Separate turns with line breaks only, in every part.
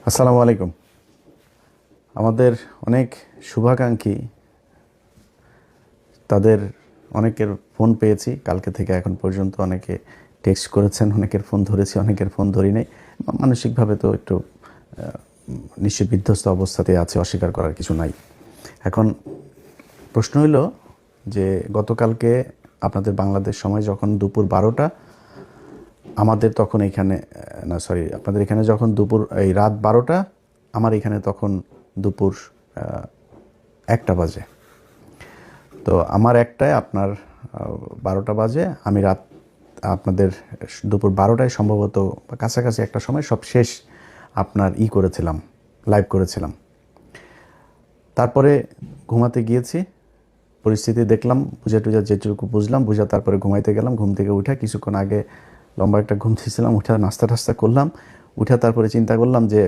আসসালামু আলাইকুম। আমাদের অনেক শুভাকাঙ্ক্ষী, তাদের অনেকের ফোন পেয়েছি কালকে থেকে এখন পর্যন্ত। অনেকে টেক্সট করেছেন, অনেকের ফোন ধরেছি, অনেকের ফোন ধরি নাই। মানসিকভাবে তো একটু নিশ্চয়ই বিধ্বস্ত অবস্থাতেই আছে, অস্বীকার করার কিছু নাই। এখন প্রশ্ন হইল যে গতকালকে আপনাদের বাংলাদেশ সময় যখন দুপুর 12টা, আমাদের তখন এখানে আপনাদের এখানে যখন দুপুর এই রাত 12টা, আমার এখানে তখন দুপুর 1টা বাজে। তো আমার 1টায়, আপনার 12টা বাজে। আমি রাত আপনাদের দুপুর 12টায় সম্ভবত কাছাকাছি একটা সময় সব শেষ আপনার করেছিলাম, লাইভ করেছিলাম। তারপরে ঘুমাতে গিয়েছি, পরিস্থিতি দেখলাম, বুঝে টুঝে যেটুকু বুঝলাম বুঝা তারপরে ঘুমাইতে গেলাম। ঘুম থেকে উঠে কিছুক্ষণ আগে লম্বা একটা ঘুম দিয়েছিলাম, উঠে নাস্তা টাস্তা করলাম। উঠে তারপরে চিন্তা করলাম যে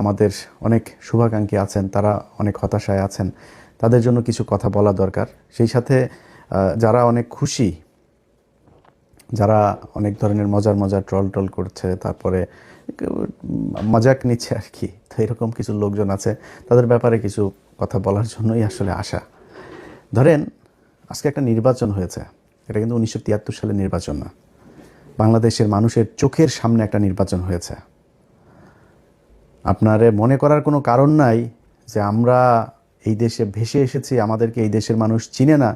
আমাদের অনেক শুভাকাঙ্ক্ষী আছেন, তারা অনেক হতাশায় আছেন, তাদের জন্য কিছু কথা বলা দরকার। সেই সাথে যারা অনেক খুশি, যারা অনেক ধরনের মজার ট্রল করছে, তারপরে মজাক নিচ্ছে আর কি, তো এরকম কিছু লোকজন আছে, তাদের ব্যাপারে কিছু কথা বলার জন্যই আসলে আসা। ধরেন আজকে একটা নির্বাচন হয়েছে, এটা কিন্তু 1973 সালের নির্বাচন না, বাংলাদেশের মানুষের চোখের সামনে একটা নির্বাচন হয়েছে। আপনারে মনে করার কোনো কারণ নাই যে আমরা এই দেশে ভেসে এসেছি, আমাদেরকে এই দেশের মানুষ চিনে না,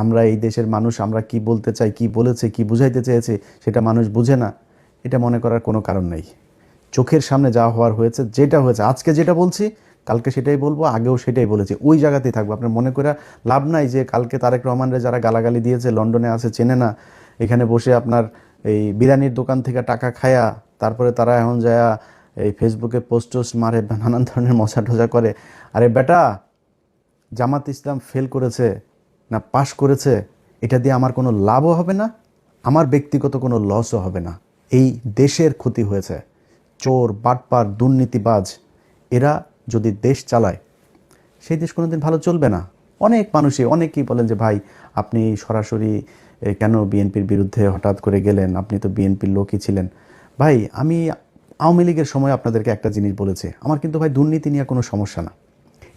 আমরা এই দেশের মানুষ, আমরা কি বলতে চাই, কি বলেছে, কি বুঝাইতে চেয়েছে সেটা মানুষ বুঝে না, এটা মনে করার কোনো কারণ নেই। চোখের সামনে যা হওয়ার হয়েছে, যেটা হয়েছে, আজকে যেটা বলছি কালকে সেটাই বলবো, আগেও সেটাই বলেছি, ওই জায়গাতেই থাকবো। আপনার মনে করে লাভ নাই যে কালকে তারেক রহমানরে যারা গালাগালি দিয়েছে, লন্ডনে আছে, চেনে না, এখানে বসে আপনার এই বিরিয়ানির দোকান থেকে টাকা খায়া তারপরে তারা এখন যায় এই ফেসবুকে পোস্ট মারে, নানান ধরনের মজা টজা করে। আরে বেটা, জামাত ইসলাম ফেল করেছে না পাশ করেছে, এটা দিয়ে আমার কোনো লাভও হবে না, আমার ব্যক্তিগত কোনো লসও হবে না। এই দেশের ক্ষতি হয়েছে। চোর, বাটপার, দুর্নীতিবাজ এরা যদি দেশ চালায়, সেই দেশ কোনোদিন ভালো চলবে না। অনেক মানুষই অনেকেই বলেন যে ভাই আপনি সরাসরি কেন বিএনপির বিরুদ্ধে হঠাৎ করে গেলেন, আপনি তো বিএনপির লোকই ছিলেন। ভাই আমি আওয়ামী লীগের সময় আপনাদেরকে একটা জিনিস বলেছি, আমার কিন্তু ভাই দুর্নীতি নিয়ে কোনো সমস্যা না।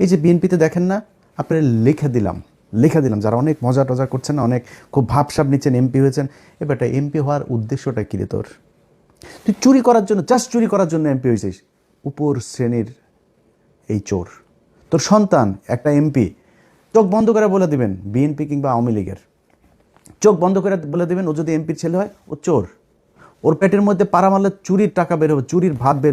এই যে বিএনপিতে দেখেন না, আপনারা লিখে দিলাম যারা অনেক মজা টজা করছেন না, অনেক খুব ভাবসাব নিচ্ছেন, এমপি হয়েছেন। এবারটা এমপি হওয়ার উদ্দেশ্যটা কী রে তোর? তুই চুরি করার জন্য, জাস্ট চুরি করার জন্য এমপি হয়েছিস। উপর শ্রেণীর এই চোর, তোর সন্তান একটা এমপি। চোখ বন্ধ করে বলে দিবেন বিএনপি কিংবা আওয়ামী লীগের, চোখ বন্ধ করে বলে দিবেন ও যদি এমপির ছেলে হয় ও চোর। ওর পেটের মধ্যে পাড়া মারলে চুরির টাকা বের হবে, চুরির ভাত বের